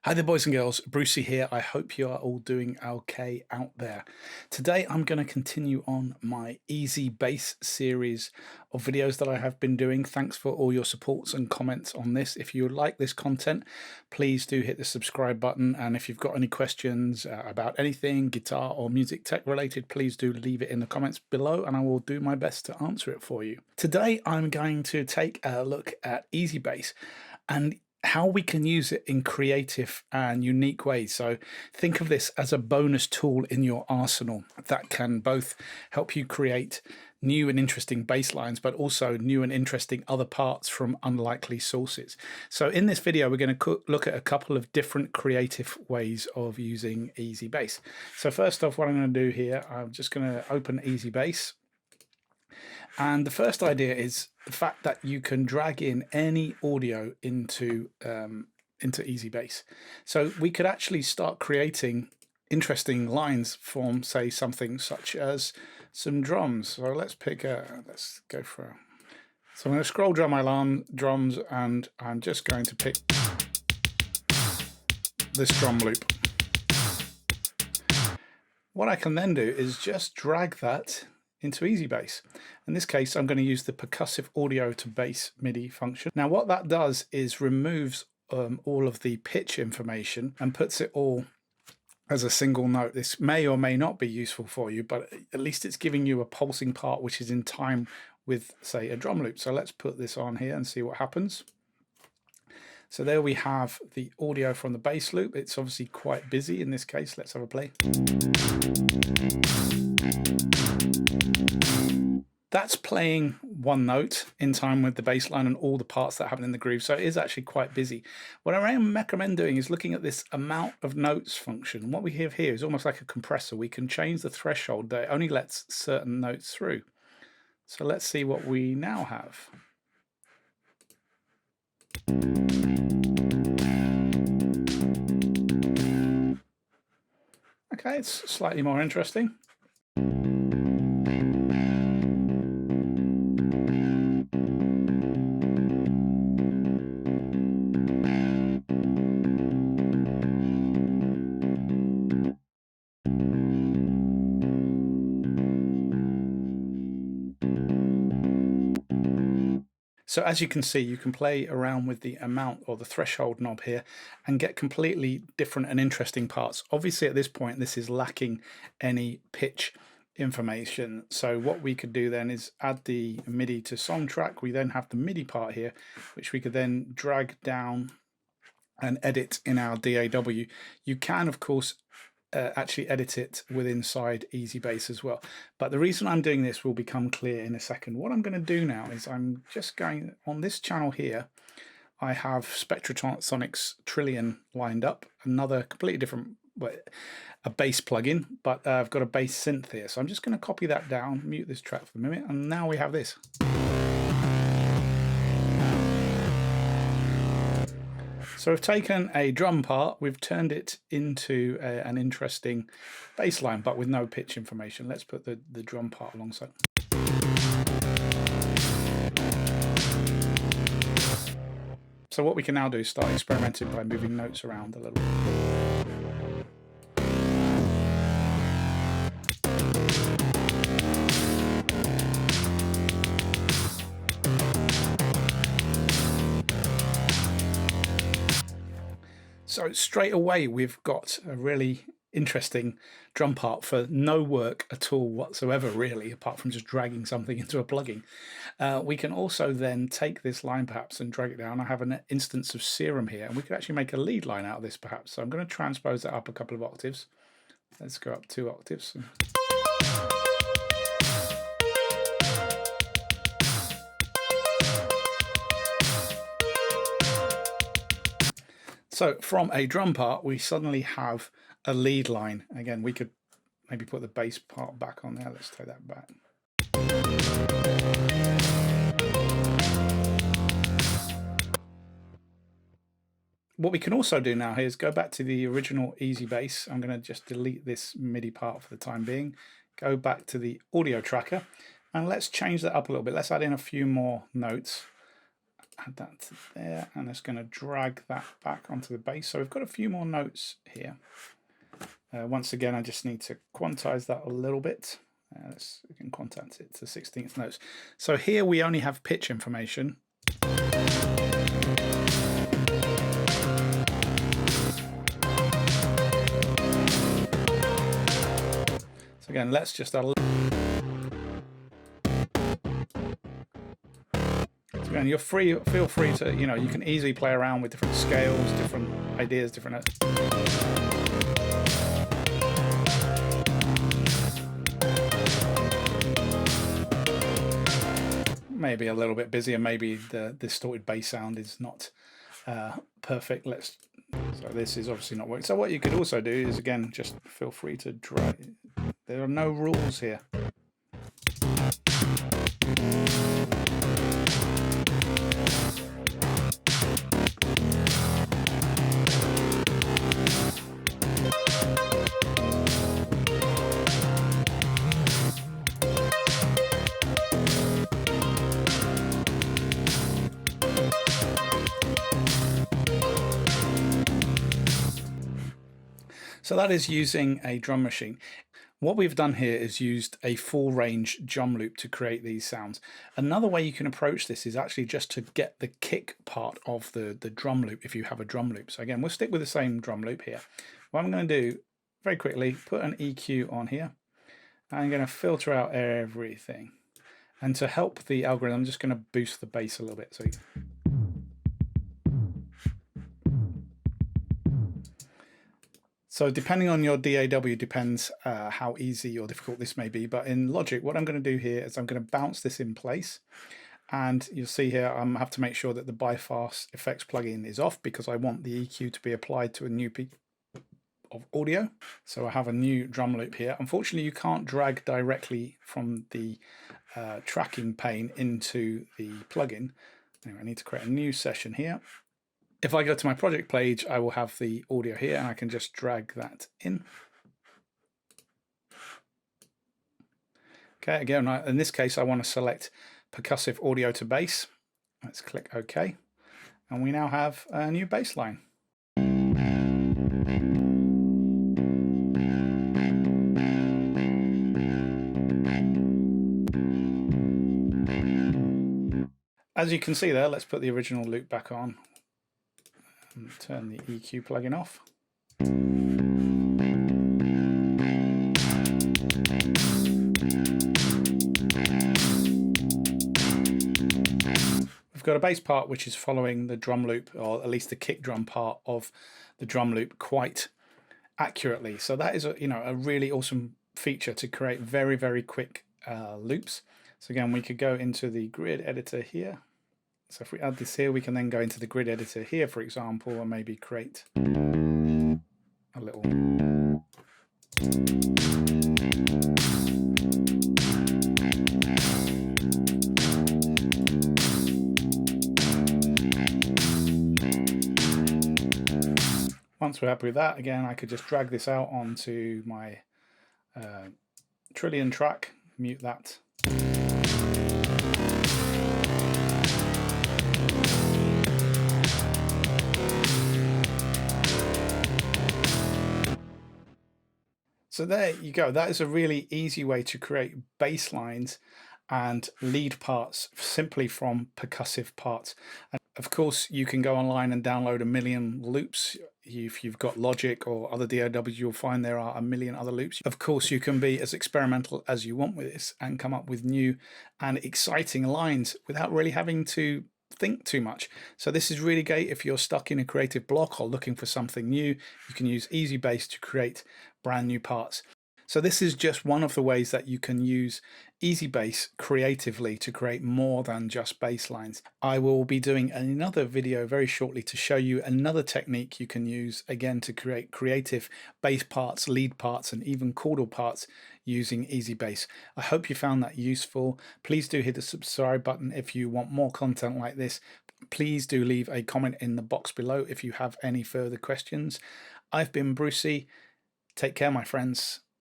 Hi there, boys and girls. Brucey here. I hope you are all doing okay out there. Today, I'm going to continue on my EZBass series of videos that I have been doing. Thanks for all your supports and comments on this. If you like this content, please do hit the subscribe button. And if you've got any questions about anything guitar or music tech related, please do leave it in the comments below and I will do my best to answer it for you. Today, I'm going to take a look at EZBass and how we can use it in creative and unique ways. So think of this as a bonus tool in your arsenal that can both help you create new and interesting bass lines, but also new and interesting other parts from unlikely sources. So in this video, we're going to look at a couple of different creative ways of using EZBass. So first off, what I'm going to do here, I'm just going to open EZBass. And the first idea is the fact that you can drag in any audio into EZBass. So we could actually start creating interesting lines from, say, something such as some drums. So let's go for. So I'm going to scroll down my drums, and I'm just going to pick this drum loop. What I can then do is just drag that into EZBass. In this case, I'm going to use the percussive audio to bass MIDI function. Now what that does is removes all of the pitch information and puts it all as a single note. This may or may not be useful for you, but at least it's giving you a pulsing part which is in time with, say, a drum loop. So let's put this on here and see what happens. So there we have the audio from the bass loop. It's obviously quite busy in this case. Let's have a play. That's playing one note in time with the bass line and all the parts that happen in the groove, so it is actually quite busy. What I recommend doing is looking at this amount of notes function. What we have here is almost like a compressor. We can change the threshold that only lets certain notes through. So let's see what we now have. Okay, it's slightly more interesting. So as you can see, you can play around with the amount or the threshold knob here and get completely different and interesting parts. Obviously at this point, this is lacking any pitch information. So what we could do then is add the MIDI to Toontrack. We then have the MIDI part here, which we could then drag down and edit in our DAW. You can, of course, actually edit it with inside EZBass as well. But the reason I'm doing this will become clear in a second. What I'm going to do now is I'm just going on this channel here. I have Spectrasonic's Trillion lined up, another completely different, a bass plugin, but I've got a bass synth here. So I'm just going to copy that down, mute this track for a minute, and now we have this. So we've taken a drum part, we've turned it into an interesting bass line, but with no pitch information. Let's put the drum part alongside. So what we can now do is start experimenting by moving notes around a little. So straight away, we've got a really interesting drum part for no work at all whatsoever, really, apart from just dragging something into a plugin. We can also then take this line perhaps and drag it down. I have an instance of Serum here, and we could actually make a lead line out of this perhaps. So I'm going to transpose that up a couple of octaves. Let's go up 2 octaves. So from a drum part, we suddenly have a lead line. Again, we could maybe put the bass part back on there. Let's take that back. What we can also do now here is go back to the original EZBass. I'm going to just delete this MIDI part for the time being. Go back to the audio tracker and let's change that up a little bit. Let's add in a few more notes. add that to there, and it's going to drag that back onto the bass. So we've got a few more notes here. Once again, I just need to quantize that a little bit. We can quantize it to 16th notes. So here we only have pitch information. So again, let's just add a little. So again, you're free. Feel free to, you can easily play around with different scales, different ideas, different. Maybe a little bit busier. Maybe the distorted bass sound is not perfect. So this is obviously not working. So what you could also do is, again, just feel free to drag. There are no rules here. So that is using a drum machine. What we've done here is used a full range drum loop to create these sounds. Another way you can approach this is actually just to get the kick part of the drum loop if you have a drum loop. So again, we'll stick with the same drum loop here. What I'm going to do very quickly, put an EQ on here. I'm going to filter out everything. And to help the algorithm, I'm just going to boost the bass a little bit. So depending on your DAW depends how easy or difficult this may be. But in Logic, what I'm going to do here is I'm going to bounce this in place. And you'll see here, I have to make sure that the bypass effects plugin is off because I want the EQ to be applied to a new piece of audio. So I have a new drum loop here. Unfortunately, you can't drag directly from the tracking pane into the plugin. Anyway, I need to create a new session here. If I go to my project page, I will have the audio here and I can just drag that in. Okay, again, in this case, I want to select percussive audio to bass. Let's click OK. And we now have a new bass line. As you can see there, let's put the original loop back on. And turn the EQ plugin off. We've got a bass part which is following the drum loop, or at least the kick drum part of the drum loop, quite accurately. So that is a really awesome feature to create very, very quick loops. So again, we could go into the grid editor here. So if we add this here, we can then go into the grid editor here, for example, and maybe create a little. Once we're happy with that, again, I could just drag this out onto my Trillion track, mute that. So there you go. That is a really easy way to create bass lines and lead parts simply from percussive parts. And of course, you can go online and download a million loops. If you've got Logic or other DAWs, you'll find there are a million other loops. Of course, you can be as experimental as you want with this and come up with new and exciting lines without really having to think too much. So this is really great if you're stuck in a creative block or looking for something new. You can use EZBass to create brand new parts. So this is just one of the ways that you can use EZBass creatively to create more than just bass lines. I will be doing another video very shortly to show you another technique you can use again to create creative bass parts, lead parts, and even chordal parts using EZBass. I hope you found that useful. Please do hit the subscribe button if you want more content like this. Please do leave a comment in the box below if you have any further questions. I've been Brucey. Take care, my friends.